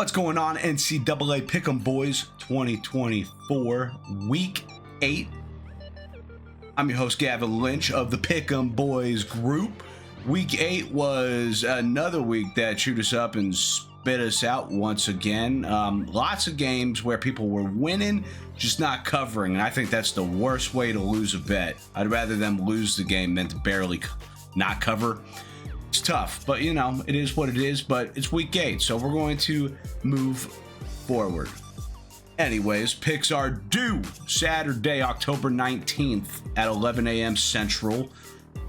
What's going on, NCAA Pick'em Boys 2024 Week 8? I'm your host, Gavin Lynch of the Pick'em Boys group. Week 8 was another week that chewed us up and spit us out once again. Lots of games where people were winning, just not covering, and I think that's the worst way to lose a bet. I'd rather them lose the game than to barely not cover. It's tough, but you know, it is what it is, but it's week 8, so we're going to move forward. Anyways, picks are due Saturday, October 19th at 11 a.m. Central,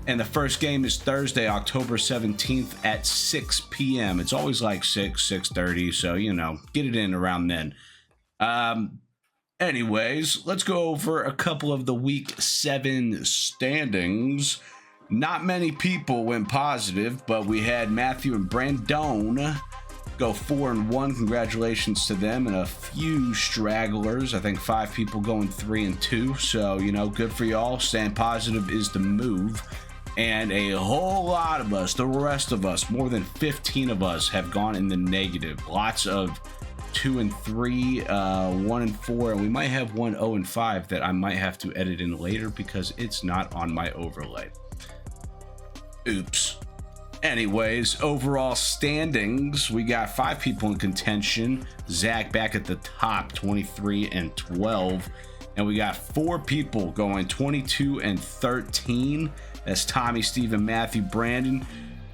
and the first game is Thursday, October 17th at 6 p.m. It's always like 6:30, so you know, get it in around then. Anyways, let's go over a couple of the week 7 standings. Not many people went positive, but we had Matthew and Brandon go 4-1. Congratulations to them, and a few stragglers. I think 5 people going 3-2. So, you know, good for y'all. Staying positive is the move. And a whole lot of us, the rest of us, more than 15 of us, have gone in the negative. Lots of 2-3, 1-4, and we might have one 0-5 that I might have to edit in later because it's not on my overlay. Oops. Anyways, overall standings, we got 5 people in contention. Zach back at the top, 23-12. And we got 4 people going 22-13. That's Tommy, Steven, Matthew, Brandon.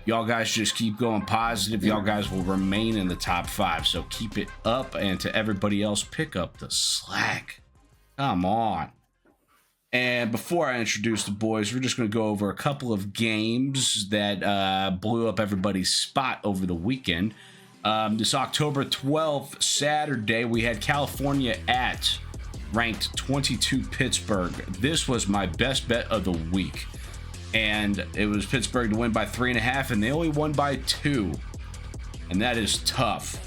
Y'all guys just keep going positive. Y'all guys will remain in the top 5. So keep it up. And to everybody else, pick up the slack. Come on. And before I introduce the boys, we're just going to go over a couple of games that blew up everybody's spot over the weekend. This October 12th, Saturday, we had California at ranked 22 Pittsburgh. This was my best bet of the week. And it was Pittsburgh to win by 3.5, and they only won by 2. And that is tough.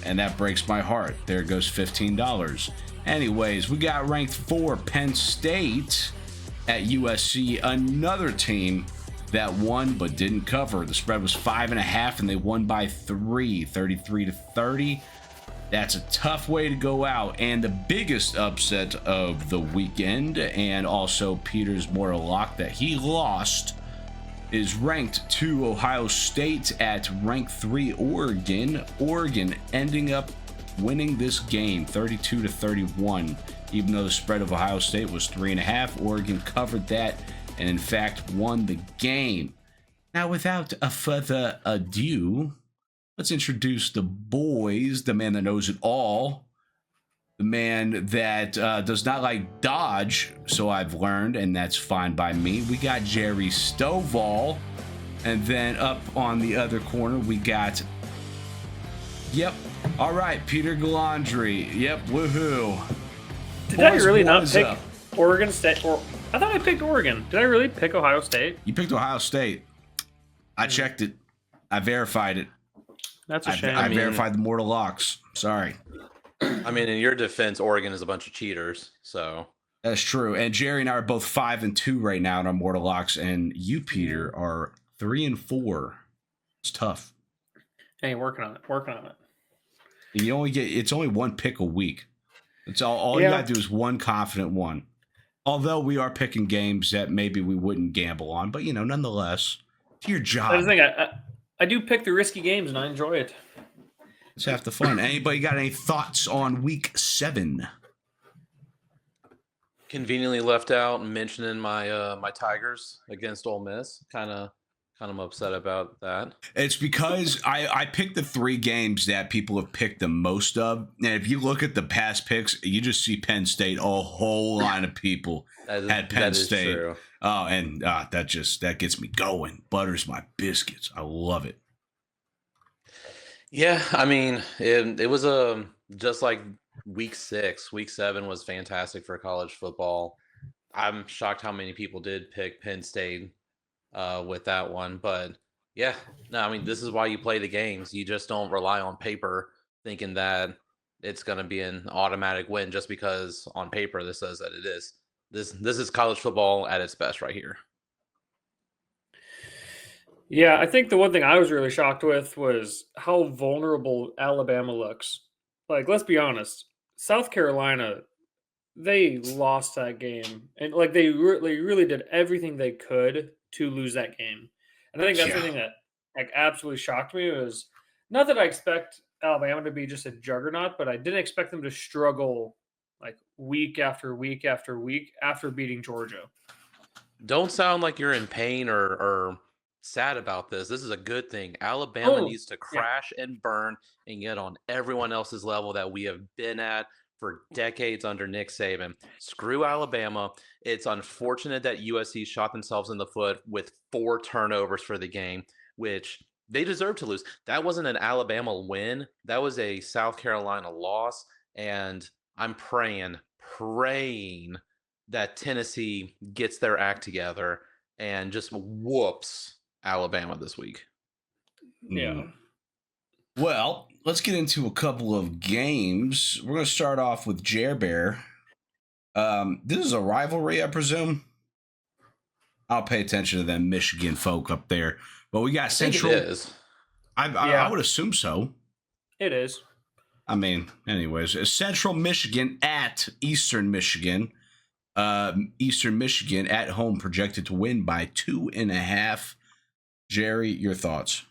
And that breaks my heart. There goes $15. Anyways, we got ranked 4 Penn State at USC, another team that won but didn't cover. The spread was 5.5, and they won by 3, 33-30. That's a tough way to go out. And the biggest upset of the weekend, and also Peter's mortal lock that he lost, is ranked 2 Ohio State at ranked 3 Oregon. Oregon ending up winning this game 32-31. Even though the spread of Ohio State was 3.5, Oregon covered that and in fact won the game. Now, without a further ado, let's introduce the boys. The man that knows it all, the man that does not like dodge, so I've learned, and that's fine by me. We got Jerry Stovall, and then up on the other corner we got, yep, all right, Peter Galandri. Yep, woohoo. Did I really not pick Oregon State? Or I thought I picked Oregon. Did I really pick Ohio State? You picked Ohio State. I checked it. I verified it. That's a shame. I verified the mortal locks. Sorry. I mean, in your defense, Oregon is a bunch of cheaters, so. That's true. And Jerry and I are both 5-2 right now in our mortal locks, and you, Peter, are 3-4. It's tough. Hey, working on it. You only get, it's only one pick a week. It's all you gotta do is one confident one. Although we are picking games that maybe we wouldn't gamble on, but you know, nonetheless, it's your job. That's the thing. I do pick the risky games and I enjoy it. It's half the fun. Anybody got any thoughts on week 7? Conveniently left out mentioning my my Tigers against Ole Miss. Kind of upset about that. It's because I picked the 3 games that people have picked the most of. And if you look at the past picks, you just see Penn State. A whole line of people had Penn State. True. Oh, and that gets me going. Butters my biscuits. I love it. Yeah, I mean, it was just like week 6. Week 7 was fantastic for college football. I'm shocked how many people did pick Penn State with that one, but yeah, no, I mean, this is why you play the games. You just don't rely on paper thinking that it's going to be an automatic win just because on paper this says that it is. This is college football at its best right here. Yeah, I think the one thing I was really shocked with was how vulnerable Alabama looks. Like, let's be honest, South Carolina, they lost that game, and like they really did everything they could to lose that game. And I think that's the Yeah. thing that like absolutely shocked me was not that I expect Alabama to be just a juggernaut, but I didn't expect them to struggle like week after week after week after beating Georgia. Don't sound like you're in pain or sad about this. This is a good thing. Alabama Oh, needs to yeah. crash and burn and get on everyone else's level that we have been at for decades under Nick Saban. Screw Alabama. It's unfortunate that USC shot themselves in the foot with 4 turnovers for the game, which they deserve to lose. That wasn't an Alabama win. That was a South Carolina loss. And I'm praying that Tennessee gets their act together and just whoops Alabama this week. Yeah. Well, let's get into a couple of games. We're going to start off with Jer Bear. This is a rivalry, I presume. I'll pay attention to them Michigan folk up there. But we got Central. I think it is. I would assume so. It is. I mean, anyways, Central Michigan at Eastern Michigan. Eastern Michigan at home projected to win by 2.5. Jerry, your thoughts?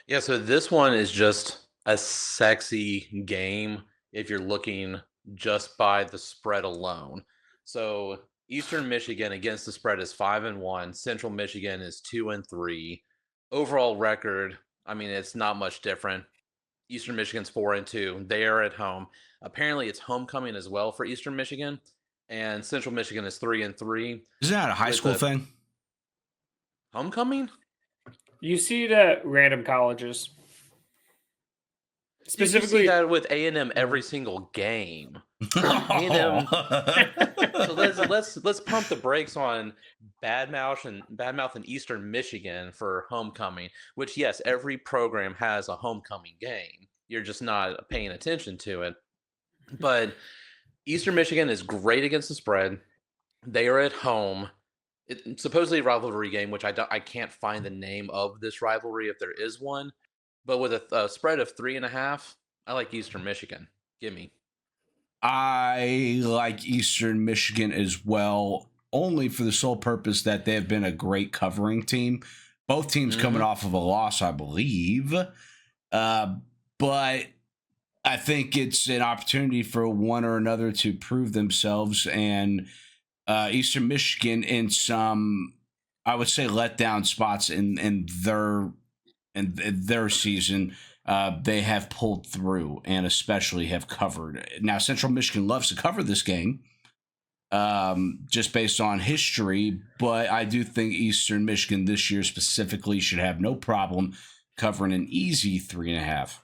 Yeah, so this one is just a sexy game if you're looking just by the spread alone. So Eastern Michigan against the spread is 5-1. Central Michigan is 2-3. Overall record, I mean, it's not much different. Eastern Michigan's 4-2. They are at home. Apparently, it's homecoming as well for Eastern Michigan, and Central Michigan is 3-3. Isn't that a high school thing? Homecoming? You see it at random colleges. Specifically, you see that with A&M every single game. A&M. So let's pump the brakes on badmouth and Eastern Michigan for homecoming. Which yes, every program has a homecoming game. You're just not paying attention to it. But Eastern Michigan is great against the spread. They are at home. It's supposedly a rivalry game, which I can't find the name of this rivalry if there is one. But with a spread of 3.5, I like Eastern Michigan. Gimme. I like Eastern Michigan as well, only for the sole purpose that they have been a great covering team. Both teams coming off of a loss, I believe. But I think it's an opportunity for one or another to prove themselves. And Eastern Michigan in some, I would say, letdown spots in their season, they have pulled through and especially have covered. Now, Central Michigan loves to cover this game, just based on history, but I do think Eastern Michigan this year specifically should have no problem covering an easy 3.5.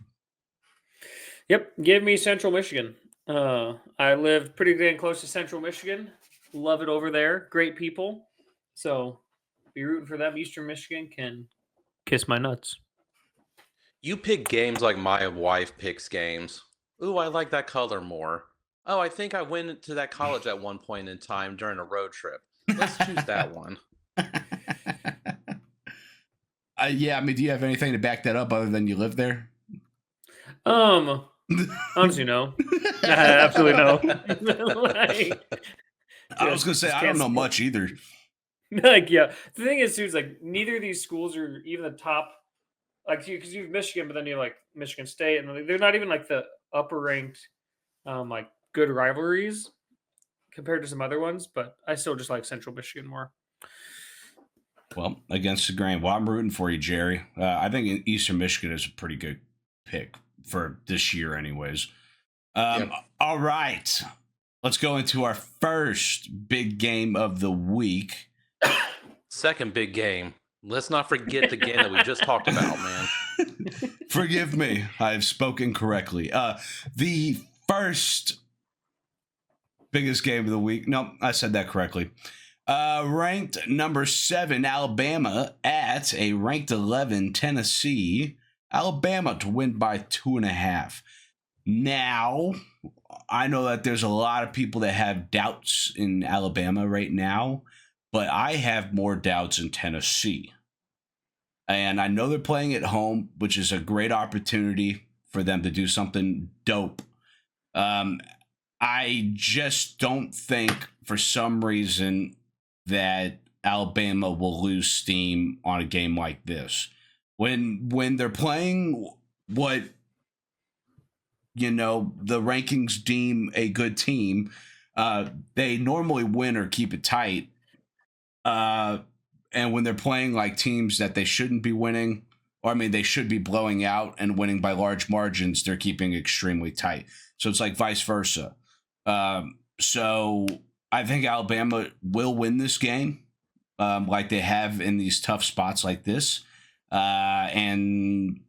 Yep, give me Central Michigan. I live pretty dang close to Central Michigan. Love it over there. Great people. So be rooting for them. Eastern Michigan can kiss my nuts. You pick games like my wife picks games. Ooh, I like that color more. Oh, I think I went to that college at one point in time during a road trip. Let's choose that one. Yeah, I mean, do you have anything to back that up other than you live there? Honestly, no. Absolutely no. I was gonna say I don't know much either. Like, yeah, the thing is, too, is like neither of these schools are even the top. Like, because you have Michigan, but then you have like Michigan State, and they're not even like the upper ranked, like good rivalries compared to some other ones. But I still just like Central Michigan more. Well, against the grain. Well, I'm rooting for you, Jerry. I think Eastern Michigan is a pretty good pick for this year, anyways. Yep. All right. Let's go into our first big game of the week. Second big game. Let's not forget the game that we just talked about, man. Forgive me. I have spoken correctly. The first biggest game of the week. No, I said that correctly. Ranked number 7, Alabama at a ranked 11, Tennessee. Alabama to win by 2.5. Now, I know that there's a lot of people that have doubts in Alabama right now, but I have more doubts in Tennessee. And I know they're playing at home, which is a great opportunity for them to do something dope. Um, I just don't think, for some reason, that Alabama will lose steam on a game like this. When they're playing what the rankings deem a good team, they normally win or keep it tight. And when they're playing like teams that they shouldn't be winning, or I mean, they should be blowing out and winning by large margins, they're keeping extremely tight. So it's like vice versa. So I think Alabama will win this game, like they have in these tough spots like this. And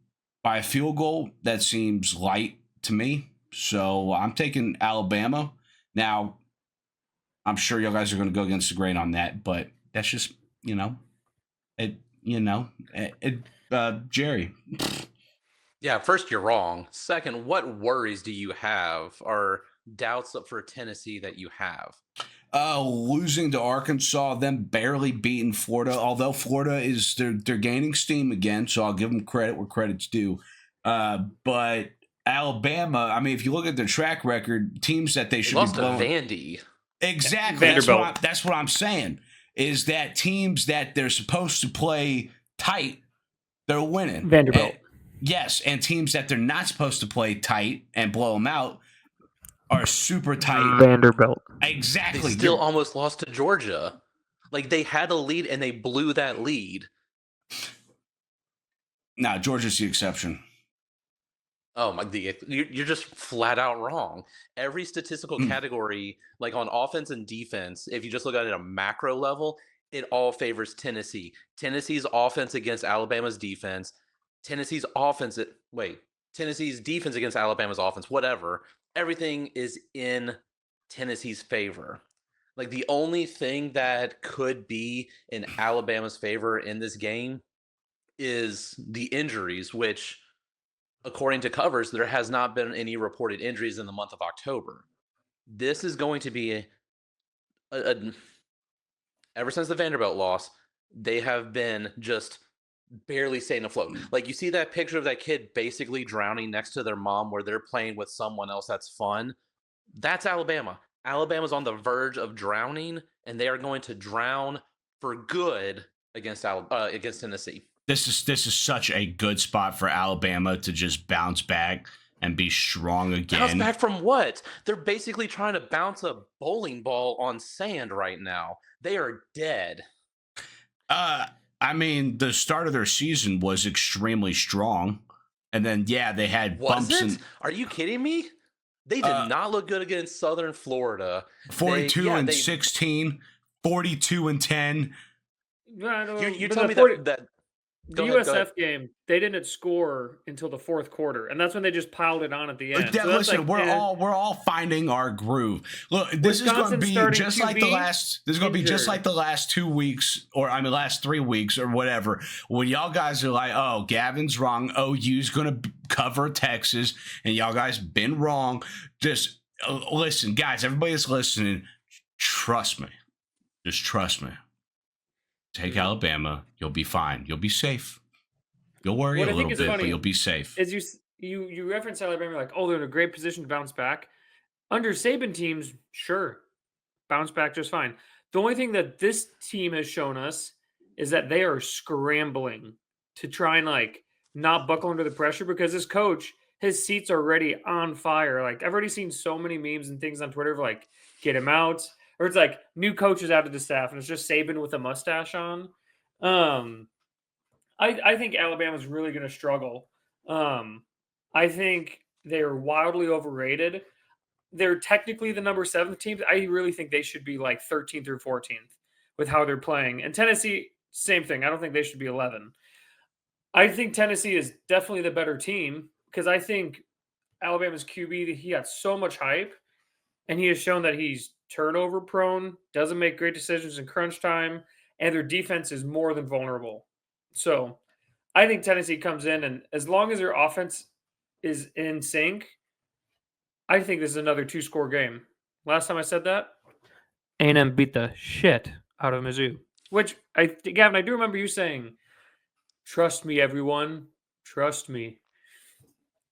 by a field goal, that seems light to me. So I'm taking Alabama. Now, I'm sure you guys are going to go against the grain on that, but that's just, Jerry. Yeah, first, you're wrong. Second, what worries do you have or doubts for Tennessee that you have? Losing to Arkansas, them barely beating Florida, although Florida they're gaining steam again, so I'll give them credit where credit's due. But Alabama, I mean, if you look at their track record, teams that they should lost be blowing. To Vandy. Exactly. Vanderbilt. That's what I'm saying. Is that teams that they're supposed to play tight, they're winning. Vanderbilt. Yes, and teams that they're not supposed to play tight and blow them out are super tight. Vanderbilt. Exactly. They still almost lost to Georgia. Like, they had a lead and they blew that lead. Nah, Georgia's the exception. Oh my! You're just flat out wrong. Every statistical category, like on offense and defense, if you just look at it at a macro level, it all favors Tennessee. Tennessee's offense against Alabama's defense. Tennessee's defense against Alabama's offense. Whatever. Everything is in Tennessee's favor. Like, the only thing that could be in Alabama's favor in this game is the injuries, which, according to covers, there has not been any reported injuries in the month of October. This is going to be ever since the Vanderbilt loss, they have been just barely staying afloat. Like, you see that picture of that kid basically drowning next to their mom where they're playing with someone else that's fun? That's Alabama. Alabama's on the verge of drowning, and they are going to drown for good against Tennessee. This is such a good spot for Alabama to just bounce back and be strong again. Bounce back from what? They're basically trying to bounce a bowling ball on sand right now. They are dead. I mean, the start of their season was extremely strong, and then they had bumps. Are you kidding me? They did not look good against Southern Florida. 42-16, 42-10. You're telling me that the USF game, they didn't score until the fourth quarter, and that's when they just piled it on at the end. Listen, we're all finding our groove. Look, this is going to be just like the last. This is going to be just like the last 2 weeks, last 3 weeks, or whatever. When y'all guys are like, "Oh, Gavin's wrong. OU's going to cover Texas," and y'all guys been wrong. Just listen, guys. Everybody that's listening, trust me. Just trust me. Take Alabama. You'll be fine. You'll be safe. You'll worry a little bit, but you'll be safe. As you reference Alabama, like, oh, they're in a great position to bounce back. Under Saban teams, sure, bounce back just fine. The only thing that this team has shown us is that they are scrambling to try and not buckle under the pressure, because this coach, his seat's already on fire. Like, I've already seen so many memes and things on Twitter of get him out. Or it's like new coaches out of the staff, and it's just Saban with a mustache on. I think Alabama's really going to struggle. I think they're wildly overrated. They're technically the number 7 team. I really think they should be 13th or 14th with how they're playing. And Tennessee, same thing. I don't think they should be 11. I think Tennessee is definitely the better team, because I think Alabama's QB, he got so much hype, and he has shown that he's turnover prone, doesn't make great decisions in crunch time, and their defense is more than vulnerable. So I think Tennessee comes in, and as long as their offense is in sync, I think this is another 2-score game. Last time I said that, A&M beat the shit out of Mizzou. Which, Gavin, I do remember you saying Trust me, everyone. Trust me.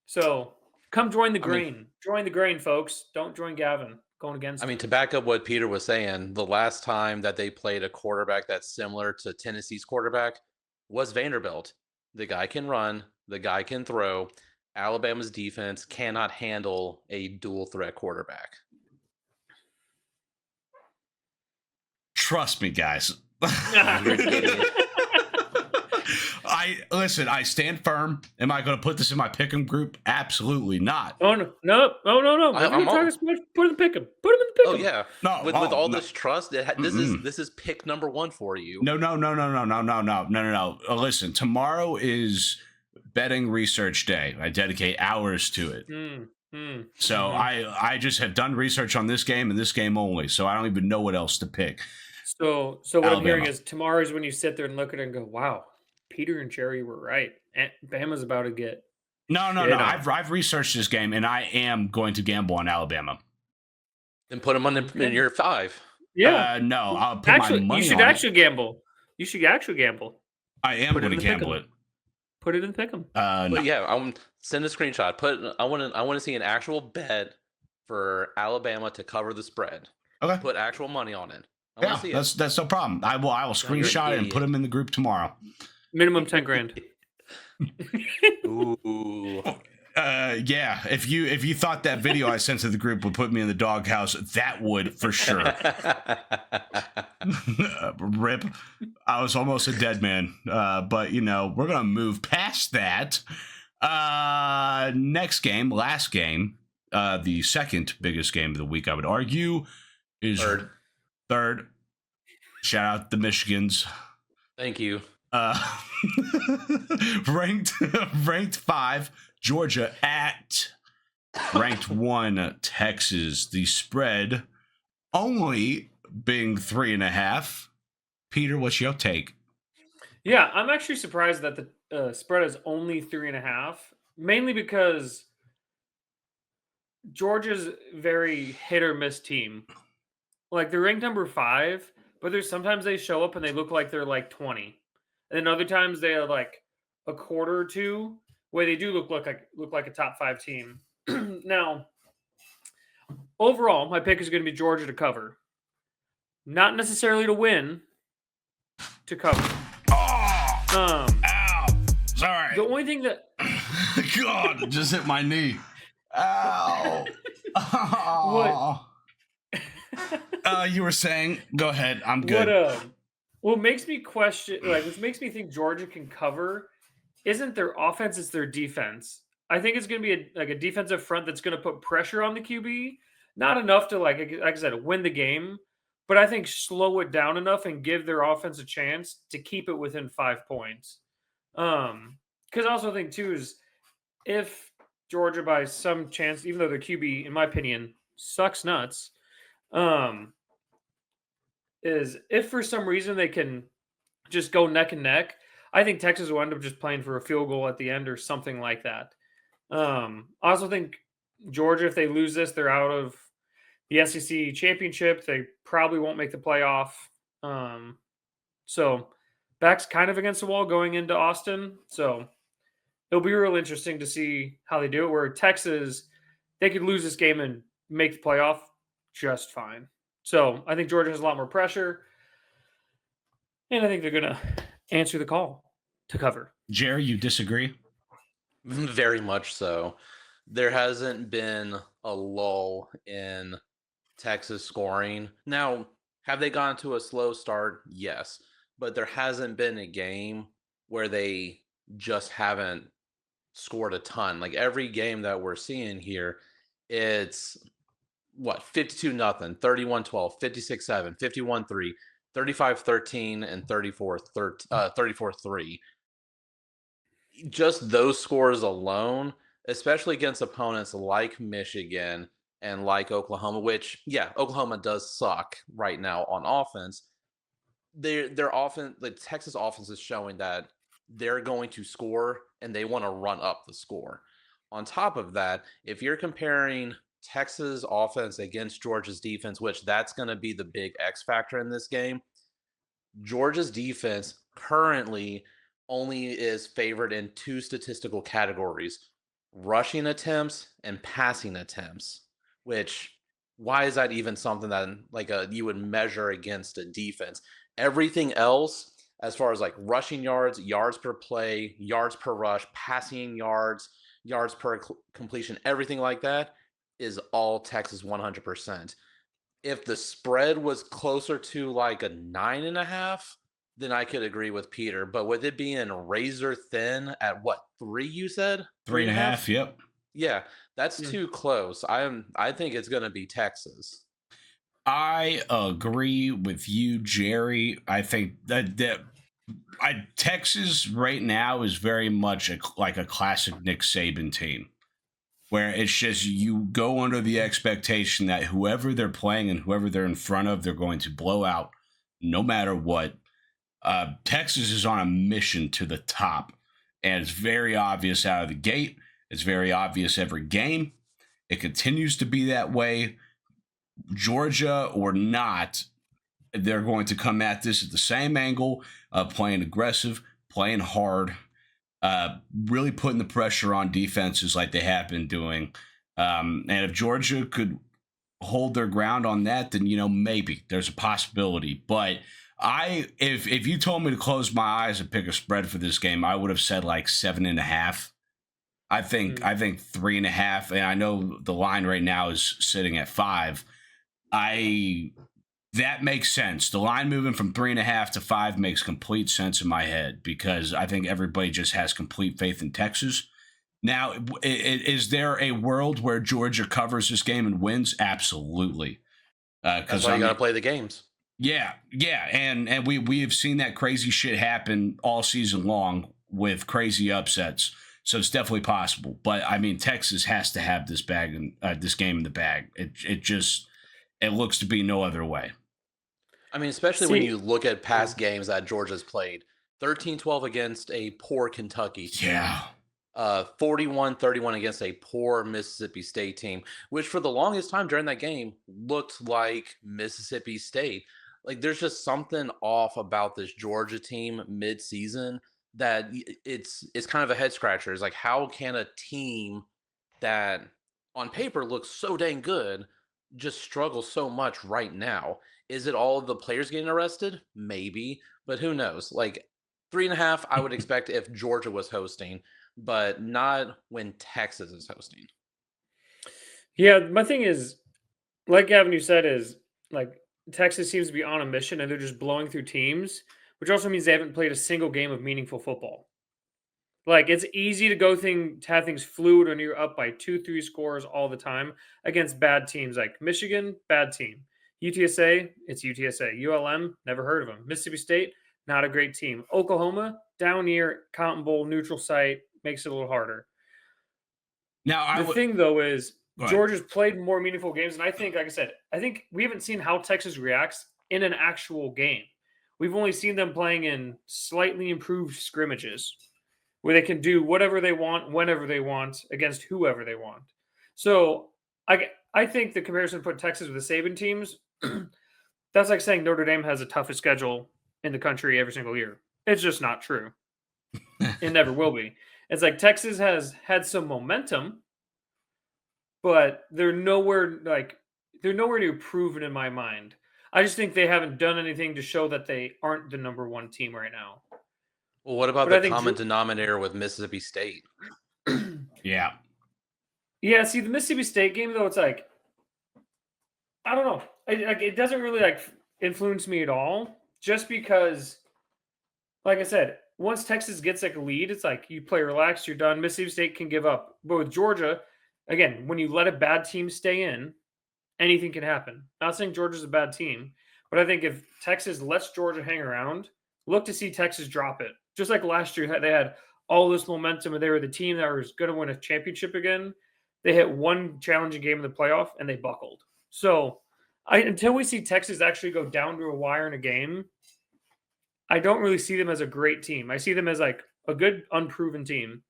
So come join the I mean, grain. Join the grain, folks. Don't join Gavin. Going I against mean, him. to back up what Peter was saying, the last time that they played a quarterback that's similar to Tennessee's quarterback was Vanderbilt. The guy can run, the guy can throw. Alabama's defense cannot handle a dual threat quarterback. Trust me, guys. You're an idiot. I stand firm. Am I going to put this in my pick'em group? Absolutely not. Oh no, no, no, no, no! If you're I'm gonna talk all, us, put him in the pick'em. Put him in the oh pick'em. yeah, No, with all no. this trust, this is pick number one for you. No. Listen, tomorrow is betting research day. I dedicate hours to it. So I just have done research on this game and this game only. So I don't even know what else to pick. So what I'm hearing Alabama. is tomorrow is when you sit there and look at it and go, "Wow, Peter and Jerry were right. Bama's about to get No. shit on." I've researched this game and I am going to gamble on Alabama. Then put them on in your 5. Yeah. No, I'll put Actually, my money you should on actually gamble. You should actually gamble. I am put it going to in the gamble pick'em. it. Put it in the pick'em. But No. yeah, send a screenshot. I want to see an actual bet for Alabama to cover the spread. Okay. Put actual money on it. I want to see it. That's no problem. I will screenshot it and put them in the group tomorrow. Minimum 10 grand. Ooh. Yeah. If you thought that video I sent to the group would put me in the doghouse, that would for sure. Rip. I was almost a dead man. But we're gonna move past that. Next game, last game, the second biggest game of the week, I would argue, is third. Shout out the Michigans. Thank you. Ranked 5, Georgia at ranked 1, Texas. The spread only being 3.5. Peter, what's your take? Yeah, I'm actually surprised that the spread is only 3.5, mainly because Georgia's very hit or miss team. Like they're ranked number 5, but there's sometimes they show up and they look like they're like 20, and then other times they are like a quarter or two where they do look like a top 5 team. Now, overall, my pick is going to be Georgia to cover, not necessarily to win, to cover. Ow! Sorry. The only thing that God, it just hit my knee. Ow! What? You were saying? Go ahead. I'm good. What makes me question, which makes me think Georgia can cover, isn't their offense; it's their defense. I think it's going to be a defensive front that's going to put pressure on the QB, not enough to like I said, win the game, but I think slow it down enough and give their offense a chance to keep it within 5 points. Because I also think too is if Georgia by some chance, even though their QB, in my opinion, sucks nuts, is if for some reason they can just go neck and neck, I think Texas will end up just playing for a field goal at the end or something like that. I also think Georgia, if they lose this, they're out of the SEC championship. They probably won't make the playoff. So back's kind of against the wall going into Austin. So it'll be real interesting to see how they do it. Where Texas, they could lose this game and make the playoff just fine. So I think Georgia has a lot more pressure. And I think they're going to answer the call to cover. Jerry, you disagree? Very much so. There hasn't been a lull in Texas scoring. Now, have they gone to a slow start? Yes. But there hasn't been a game where they just haven't scored a ton. Like every game that we're seeing here, it's 52-0, 31-12, 56-7, 51-3, 35-13, and 34-3. Just those scores alone, especially against opponents like Michigan and like Oklahoma, which, yeah, Oklahoma does suck right now on offense. Their offense, the Texas offense is showing that they're going to score and they want to run up the score. On top of that, if you're comparing Texas offense against Georgia's defense, which that's going to be the big X factor in this game, Georgia's defense currently only is favored in two statistical categories: rushing attempts and passing attempts. Which, why is that even something that you would measure against a defense? Everything else, as far as like rushing yards, yards per play, yards per rush, passing yards, yards per completion, everything like that is all Texas 100%. If the spread was closer to like a 9.5, then I could agree with Peter. But with it being razor thin at what, 3, you said? Three Three and and a a half? half. Yep. Yeah, that's Hmm. too close. I think it's gonna be Texas. I agree with you, Jerry. I think that Texas right now is very much like a classic Nick Saban team, where it's just you go under the expectation that whoever they're playing and whoever they're in front of, they're going to blow out no matter what. Texas is on a mission to the top, and it's very obvious out of the gate. It's very obvious every game. It continues to be that way. Georgia or not, they're going to come at this at the same angle, playing aggressive, playing hard, really putting the pressure on defenses like they have been doing. And if Georgia could hold their ground on that, then maybe there's a possibility. But if you told me to close my eyes and pick a spread for this game, I would have said like 7.5. I think 3.5, and I know the line right now is sitting at 5. I That makes sense. The line moving from 3.5 to 5 makes complete sense in my head because I think everybody just has complete faith in Texas. Now, is there a world where Georgia covers this game and wins? Absolutely. That's Because why you got to play the games. yeah, and we have seen that crazy shit happen all season long with crazy upsets. So it's definitely possible. But I mean, Texas has to have this this game in the bag. It looks to be no other way. I mean, especially when See, you look at past games that Georgia's played. 13-12 against a poor Kentucky team. Yeah. 41-31 against a poor Mississippi State team, which for the longest time during that game looked like Mississippi State. Like, there's just something off about this Georgia team mid-season that it's kind of a head scratcher. It's like, how can a team that on paper looks so dang good just struggle so much right now? Is it all of the players getting arrested? Maybe, but who knows? Like, 3.5, I would expect if Georgia was hosting, but not when Texas is hosting. yeah, my thing is, like Gavin, you said, is like Texas seems to be on a mission and they're just blowing through teams, which also means they haven't played a single game of meaningful football. Like it's easy to to have things fluid when you're up by 2, 3 scores all the time against bad teams like Michigan, bad team. UTSA, it's UTSA. ULM, never heard of them. Mississippi State, not a great team. Oklahoma, down near Cotton Bowl, neutral site, makes it a little harder. Now The thing though is Go ahead. Georgia's played more meaningful games, and I think, like I said, I think we haven't seen how Texas reacts in an actual game. We've only seen them playing in slightly improved scrimmages where they can do whatever they want, whenever they want, against whoever they want. So I think the comparison to put Texas with the Saban teams, that's like saying Notre Dame has the toughest schedule in the country every single year. It's just not true. It never will be. It's like Texas has had some momentum, but they're nowhere near proven in my mind. I just think they haven't done anything to show that they aren't the number one team right now. Well, what about But I the think common denominator with Mississippi State? Yeah. yeah, see the Mississippi State game though, it's like I don't know. It doesn't really influence me at all, just because, like I said, once Texas gets like a lead, it's like you play relaxed, you're done. Mississippi State can give up, but with Georgia, again, when you let a bad team stay in, anything can happen. Not saying Georgia's a bad team, but I think if Texas lets Georgia hang around, look to see Texas drop it. Just like last year, they had all this momentum and they were the team that was going to win a championship again. They hit one challenging game in the playoff and they buckled. So until we see Texas actually go down to a wire in a game, I don't really see them as a great team. I see them as like a good unproven team.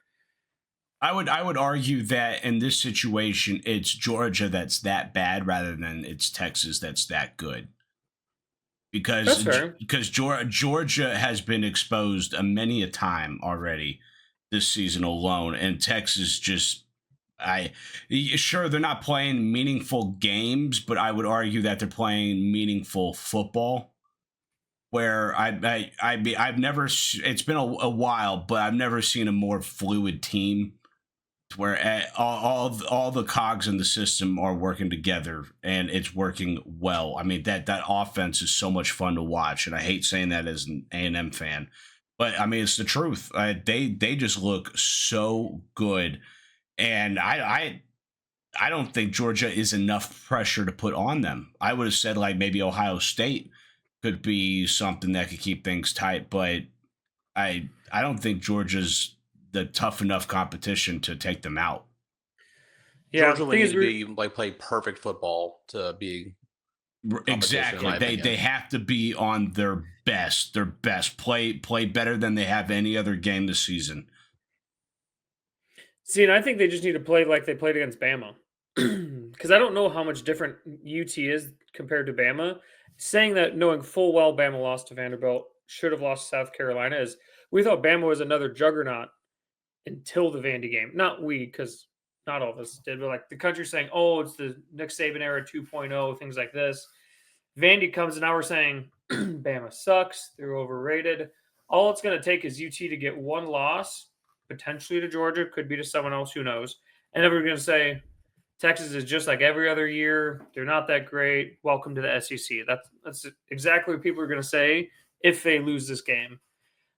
I would argue that in this situation, it's Georgia that's that bad rather than it's Texas that's that good. That's fair. because Georgia has been exposed many a time already this season alone, and Texas just I sure they're not playing meaningful games, but I would argue that they're playing meaningful football. Where I've never it's been a while, but I've never seen a more fluid team where all the cogs in the system are working together and it's working well. I mean that offense is so much fun to watch, and I hate saying that as an A&M fan, but I mean it's the truth. They just look so good, and I don't think Georgia is enough pressure to put on them. I would have said like maybe Ohio State could be something that could keep things tight, but I don't think Georgia's the tough enough competition to take them out. Yeah, Georgia would need to be like play perfect football to be exactly. They have to be on their best. Play better than they have any other game this season. See, and I think they just need to play like they played against Bama. Because I don't know how much different UT is compared to Bama. Saying that knowing full well Bama lost to Vanderbilt, should have lost to South Carolina, is we thought Bama was another juggernaut until the Vandy game. Not we, because not all of us did, but like the country saying, oh, it's the Nick Saban era 2.0, things like this. Vandy comes and now we're saying Bama sucks, they're overrated. All it's going to take is UT to get one loss, potentially to Georgia, could be to someone else, who knows. And then we're going to say Texas is just like every other year. They're not that great. Welcome to the SEC. That's exactly what people are going to say if they lose this game,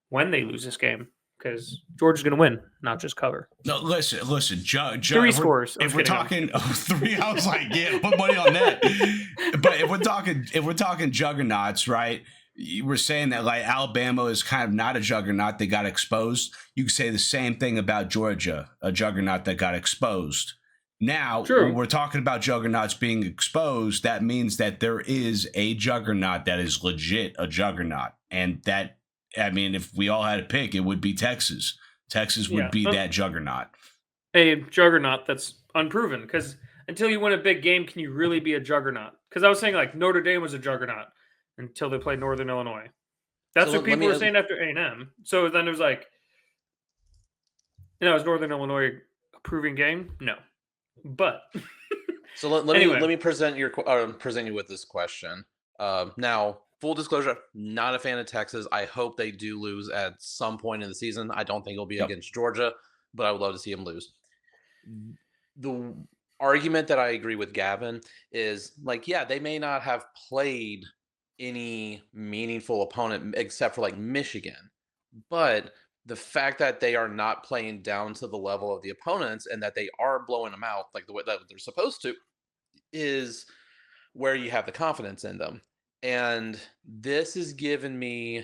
when they lose this game, because Georgia's going to win, not just cover. No, listen. Three scores. If we're talking three, I was like, yeah, put money on that. But if we're talking juggernauts, right? We're saying that like Alabama is kind of not a juggernaut. They got exposed. You can say the same thing about Georgia, a juggernaut that got exposed. Now, when we're talking about juggernauts being exposed, that means that there is a juggernaut that is legit a juggernaut. And that, I mean, if we all had to pick, it would be Texas. Texas would be that juggernaut. A juggernaut that's unproven, because until you win a big game, can you really be a juggernaut? Because I was saying like Notre Dame was a juggernaut until they played Northern Illinois. That's what people were saying after A&M. So then it was like, is Northern Illinois a proving game? No. But so let me present you with this question. Now, full disclosure, not a fan of Texas. I hope they do lose at some point in the season. I don't think it'll be against Georgia, but I would love to see them lose. The argument that I agree with Gavin is like, yeah, they may not have played any meaningful opponent except for like Michigan, but the fact that they are not playing down to the level of the opponents and that they are blowing them out like the way that they're supposed to is where you have the confidence in them. And this has given me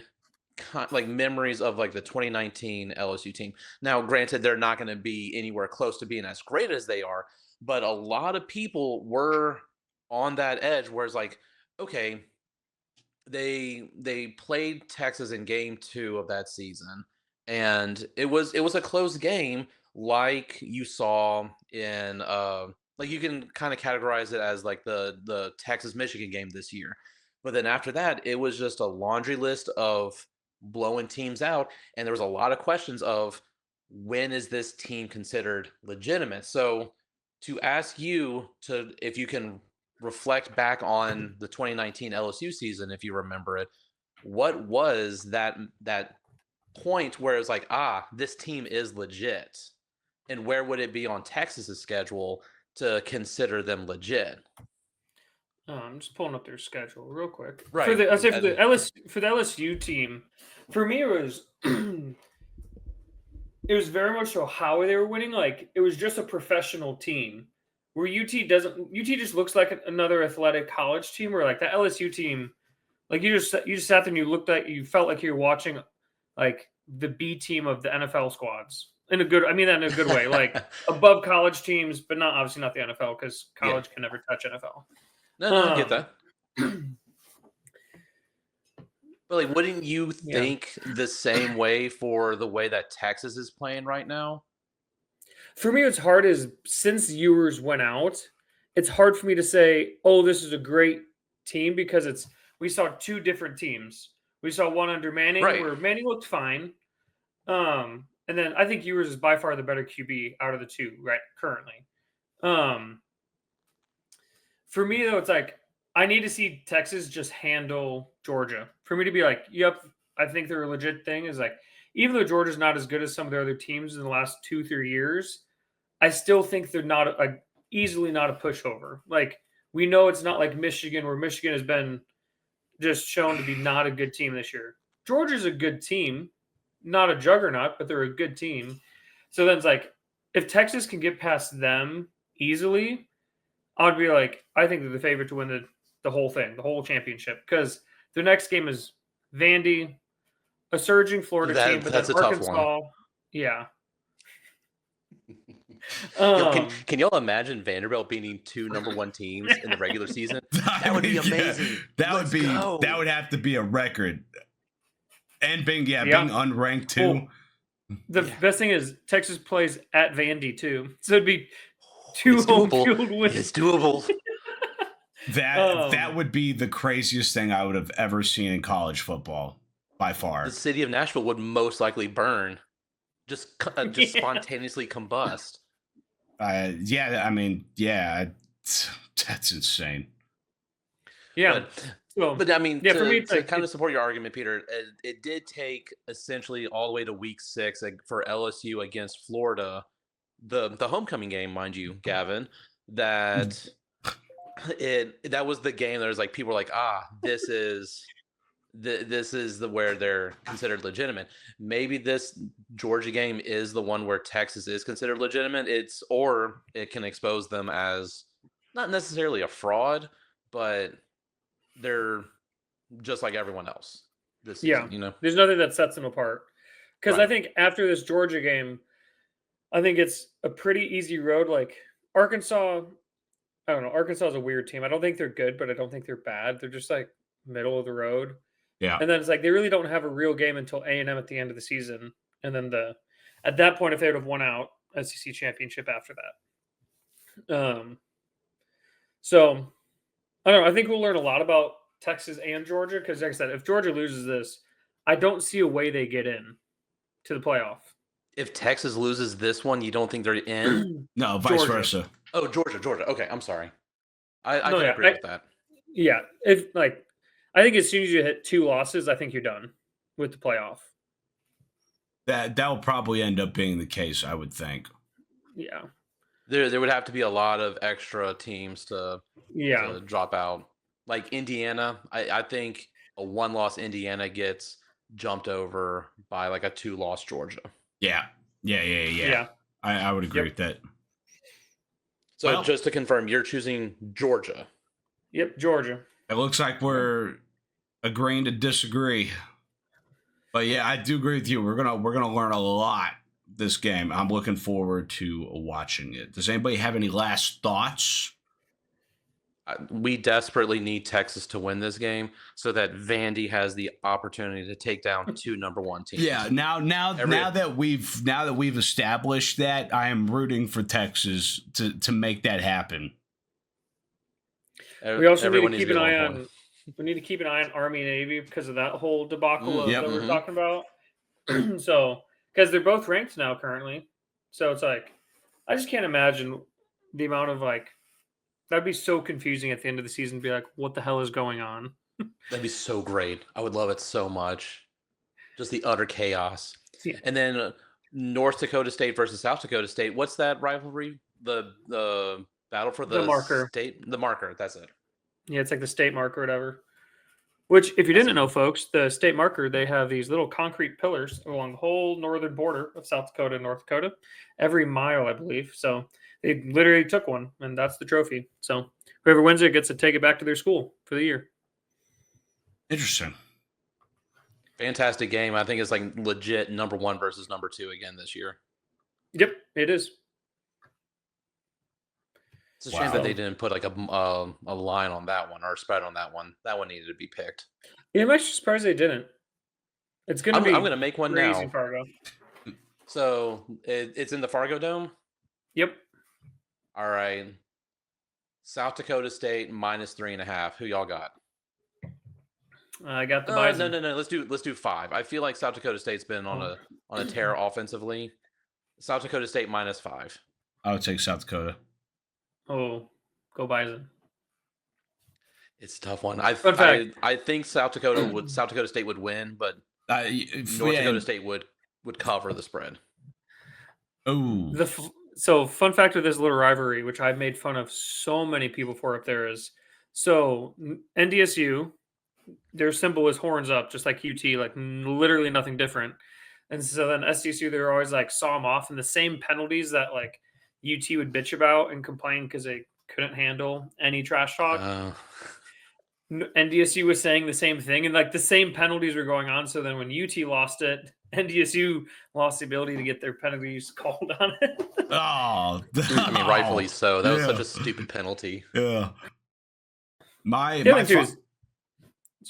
like memories of like the 2019 LSU team. Now, granted, they're not going to be anywhere close to being as great as they are, but a lot of people were on that edge where it's like, okay, they played Texas in game 2 of that season, and it was a close game, like you saw in like you can kind of categorize it as like the Texas Michigan game this year. But then after that, it was just a laundry list of blowing teams out, and there was a lot of questions of when is this team considered legitimate. So to ask you if you can reflect back on the 2019 LSU season, if you remember it, what was that point where it's like, this team is legit, and where would it be on Texas's schedule to consider them legit? I'm just pulling up their schedule real quick. Right. For the LSU team, for me it was it was very much so how they were winning. Like it was just a professional team. Where UT just looks like another athletic college team. Where like the LSU team, like you just sat there and you felt like you were watching like the B team of the NFL squads I mean that in a good way, like above college teams, but obviously not the NFL because college can never touch NFL. No, I get that. But like, wouldn't you think the same way for the way that Texas is playing right now? For me, what's hard is since Ewers went out, it's hard for me to say, oh, this is a great team because we saw two different teams. We saw one under Manning Right. where Manning looked fine. And then I think Ewers is by far the better QB out of the two, right, currently. For me, though, it's like I need to see Texas just handle Georgia. For me to be like, yep, I think they're a legit thing is like, even though Georgia's not as good as some of their other teams in the last 2-3 years, I still think they're not easily not a pushover. Like, we know it's not like Michigan, where Michigan has been just shown to be not a good team this year. Georgia's a good team, not a juggernaut, but they're a good team. So then it's like, if Texas can get past them easily, I'd be like, I think they're the favorite to win the whole thing, the whole championship, because their next game is Vandy, a surging Florida team, but That's then a tough one. Arkansas. Yeah. Can y'all imagine Vanderbilt beating two #1 teams in the regular season? That would be amazing. That would have to be a record. And being unranked too. The best thing is Texas plays at Vandy too, so it'd be two home field wins. It's doable. That would be the craziest thing I would have ever seen in college football by far. The city of Nashville would most likely burn, just spontaneously combust. That's insane. Yeah. But I mean, for me, to kind of support your argument, Peter, it did take essentially all the way to week 6 for LSU against Florida, the homecoming game, mind you, Gavin, that was the game that was like, people were like, this is where they're considered legitimate. Maybe this Georgia game is the one where Texas is considered legitimate. Or it can expose them as not necessarily a fraud, but they're just like everyone else this season, There's nothing that sets them apart. Because I think after this Georgia game, I think it's a pretty easy road. Like Arkansas, I don't know. Arkansas is a weird team. I don't think they're good, but I don't think they're bad. They're just like middle of the road. Yeah. And then it's like they really don't have a real game until A&M at the end of the season. And then at that point, if they would have won out SEC championship after that. So I don't know. I think we'll learn a lot about Texas and Georgia because, like I said, if Georgia loses this, I don't see a way they get in to the playoff. If Texas loses this one, you don't think they're in? No, vice versa. Oh, Georgia. Okay, I'm sorry. I can agree with that. Yeah, I think as soon as you hit 2 losses, I think you're done with the playoff. That will probably end up being the case, I would think. Yeah. There would have to be a lot of extra teams to drop out. Like Indiana, I think a 1-loss Indiana gets jumped over by like a 2-loss Georgia. Yeah. I would agree with that. So just to confirm, you're choosing Georgia. Yep, Georgia. It looks like we're agreeing to disagree. But yeah, I do agree with you. We're gonna learn a lot this game. I'm looking forward to watching it. Does anybody have any last thoughts? We desperately need Texas to win this game so that Vandy has the opportunity to take down 2 #1 teams. Yeah, now that we've established that, I am rooting for Texas to make that happen. We also need to keep an eye on. We need to keep an eye on Army and Navy because of that whole debacle that we're talking about. So, because they're both ranked now currently, so it's like I just can't imagine the amount of that'd be so confusing at the end of the season. Be like, what the hell is going on? That'd be so great. I would love it so much. Just the utter chaos. Yeah. And then North Dakota State versus South Dakota State. What's that rivalry? The battle for the marker. State. The marker. That's it. Yeah, it's like the state marker or whatever. Which, if you didn't know, folks, the state marker, they have these little concrete pillars along the whole northern border of South Dakota and North Dakota, every mile, I believe. So they literally took one, and that's the trophy. So whoever wins it gets to take it back to their school for the year. Interesting. Fantastic game. I think it's like legit #1 versus #2 again this year. Yep, it is. It's a shame that they didn't put like a line on that one or a spread on that one. That one needed to be picked. Yeah, I'm actually surprised they didn't. It's gonna be. I'm gonna make one now. Fargo. So it's in the Fargo Dome. Yep. All right. South Dakota State -3.5. Who y'all got? I got the No, Bison. no. Let's do 5. I feel like South Dakota State's been on a tear offensively. South Dakota State -5. I would take South Dakota. Oh, go Bison. It's a tough one. Fun fact. I think South Dakota State would win, but North Dakota State would cover the spread. Oh, So fun fact of this little rivalry, which I've made fun of so many people for up there, is so NDSU, their symbol is horns up, just like UT, like literally nothing different. And so then SDSU, they're always like saw them off, and the same penalties that like UT would bitch about and complain because they couldn't handle any trash talk. NDSU was saying the same thing, and like the same penalties were going on. So then when UT lost it, NDSU lost the ability to get their penalties called on it. Oh, I mean, rightfully so. That was such a stupid penalty. Yeah.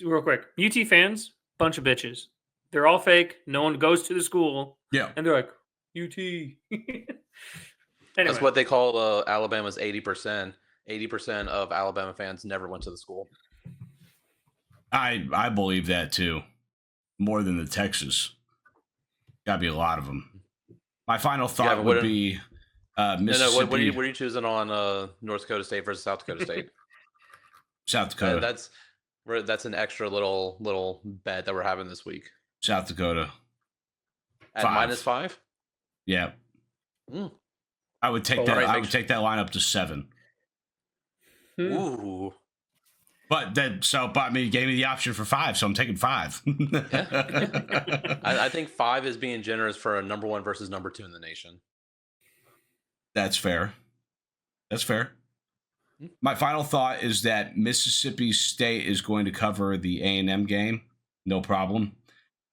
Real quick, UT fans, bunch of bitches. They're all fake. No one goes to the school. Yeah, and they're like UT. Anyway. That's what they call Alabama's 80%. 80% of Alabama fans never went to the school. I believe that too. More than the Texas. Gotta be a lot of them. My final thought would be Mississippi. What are you choosing on North Dakota State versus South Dakota State? South Dakota. That's an extra little bet that we're having this week. South Dakota. At -5? Yeah. I would take that. I would take that line up to 7. Ooh. But I mean, you gave me the option for 5, so I'm taking 5. Yeah. I think 5 is being generous for a number 1 versus number 2 in the nation. That's fair. My final thought is that Mississippi State is going to cover the A&M game, no problem,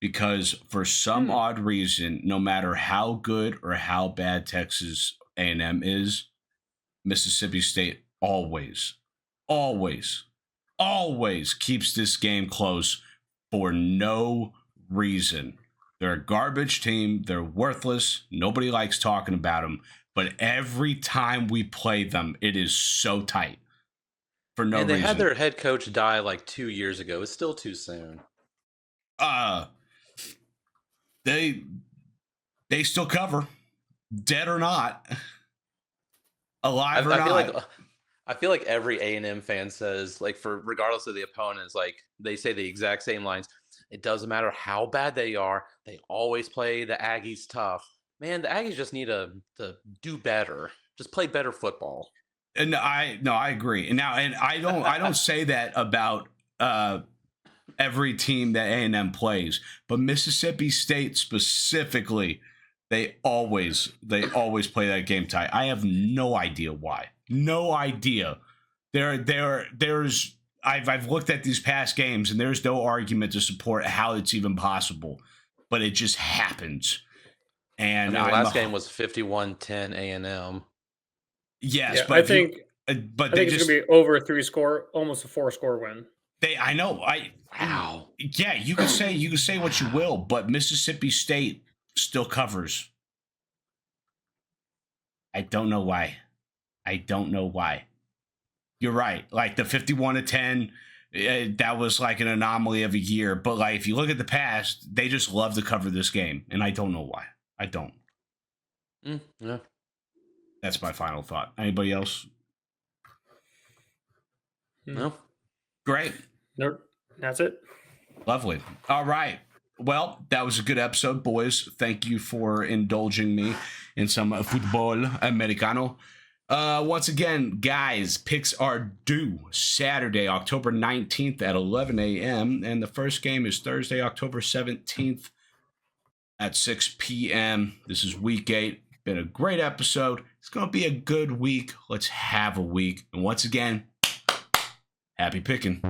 because for some odd reason, no matter how good or how bad Texas A&M is, Mississippi State always keeps this game close for no reason. They're a garbage team. They're worthless. Nobody likes talking about them. But every time we play them, it is so tight for no reason. And they had their head coach die like 2 years ago. It's still too soon. They still cover, dead or not, alive or not. I feel like every A&M fan says, like, for regardless of the opponents, like they say the exact same lines. It doesn't matter how bad they are. They always play the Aggies tough. Man, the Aggies just need to do better. Just play better football. And I agree. And I don't say that about every team that A&M plays, but Mississippi State specifically, they always play that game tight. I have no idea why. No idea. I've looked at these past games, and there's no argument to support how it's even possible, but it just happens. And the last game was 51-10 A&M. Yes, yeah, but I think it's gonna be over a 3-score, almost a 4-score win. Wow. Yeah, you can say what you will, but Mississippi State still covers. I don't know why. You're right. Like the 51-10, that was like an anomaly of a year. But like if you look at the past, they just love to cover this game, and I don't know why. I don't. Yeah. That's my final thought. Anybody else? No. Great. Nope. That's it. Lovely. All right. Well, that was a good episode, boys. Thank you for indulging me in some football americano. Once again, guys, picks are due Saturday, October 19th at 11 a.m. And the first game is Thursday, October 17th at 6 p.m. This is week 8. Been a great episode. It's going to be a good week. Let's have a week. And once again, happy picking.